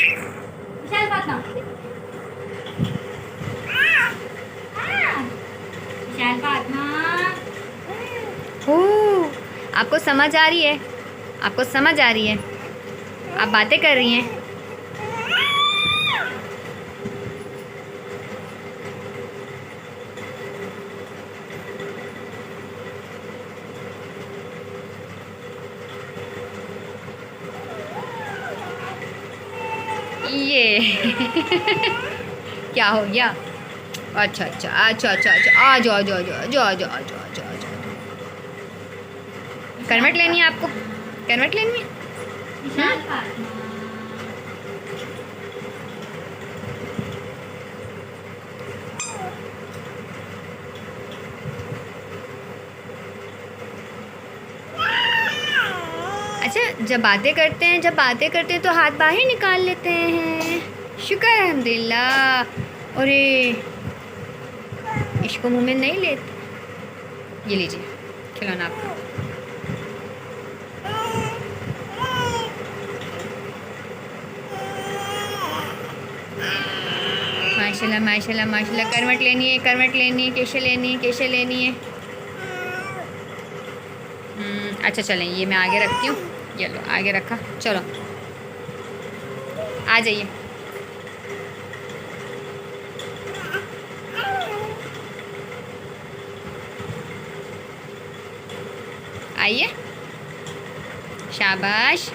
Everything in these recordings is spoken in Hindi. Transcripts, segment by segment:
विशाल फातिमा, विशाल फातिमा। आपको समझ आ रही है? आपको समझ आ रही है? आप बातें कर रही हैं। ये क्या हो गया? अच्छा अच्छा अच्छा अच्छा अच्छा, आ जाओ आ जाओ आ जाओ आ जाओ आ जाओ आ जाओ आ जाओ आ जाओ। करवट लेनी है आपको? करवट लेनी है? विशाल फातिमा। अच्छा, जब बातें करते हैं तो हाथ बाहर निकाल लेते हैं। शुक्र है, अल्हम्दुलिल्लाह। अरे इसको मुंह में नहीं लेते। ये लीजिए खिलौना आपका। माशाल्लाह माशाल्लाह माशाल्लाह। करवट लेनी है, करवट लेनी है, केशे लेनी है, केशे लेनी है। अच्छा चलें, ये मैं आगे रखती हूँ। ये लो आगे रखा, चलो आ जाइए। आइए, शाबाश,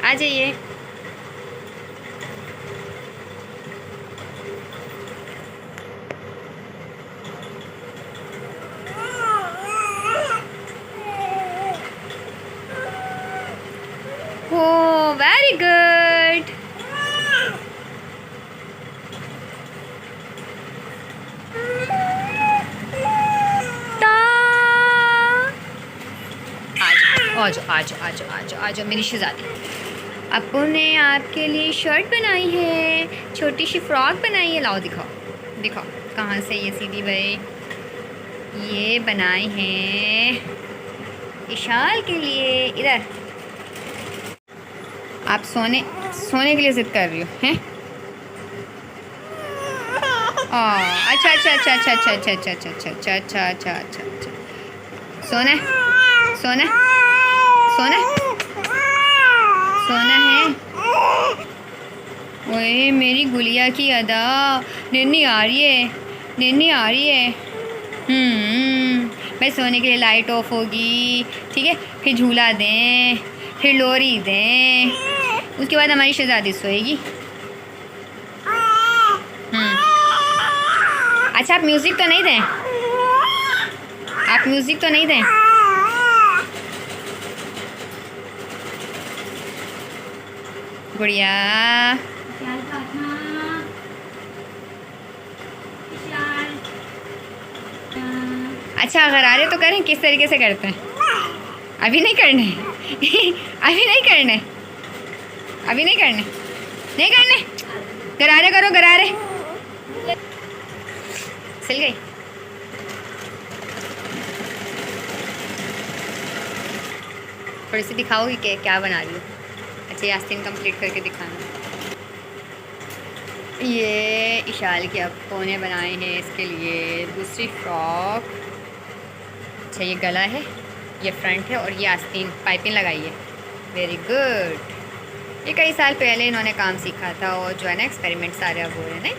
आ जाइए। हो वेरी गुड। आ जाओ आ जाओ आ जाओ आ जाओ आ जाओ मेरी शहज़ादी। अप्पू ने आपके लिए शर्ट बनाई है, छोटी सी फ्रॉक बनाई है। लाओ दिखाओ दिखाओ, कहाँ से ये सीधी भाई? ये बनाई हैं इशाल के लिए। इधर आप सोने के लिए ज़िद कर रही हो हैं? अच्छा अच्छा अच्छा अच्छा अच्छा अच्छा अच्छा अच्छा अच्छा अच्छा अच्छा अच्छा अच्छा। सोना सोना सोना सोना है। ओए मेरी गुड़िया की अदा, निन्नी आ रही है, निन्नी आ रही है। भाई सोने के लिए लाइट ऑफ होगी, ठीक है, फिर झूला दें, फिर लोरी दें, उसके बाद हमारी शहज़ादी सोएगी। अच्छा आप म्यूज़िक तो नहीं दें, आप म्यूज़िक तो नहीं दें। गुड़िया विशाल फातिमा, विशाल। अच्छा अगर आ रहे तो करें, किस तरीके से करते हैं? अभी नहीं करने अभी नहीं करने, अभी नहीं करने, नहीं करने। गरारे करो, गरारे। सिल गई। थोड़ी सी दिखाओगी कि क्या बना रही हो? अच्छा यास्तीन कंप्लीट करके दिखाना। ये इशाल के अप्पू ने बनाए हैं इसके लिए दूसरी फ्रॉक। अच्छा ये गला है, ये फ्रंट है, और ये आस्तीन पाइपिंग लगाई है। Very good. ये कई साल पहले इन्होंने काम सीखा था, और जो है ना एक्सपेरिमेंट सारे अब हो रहे हैं।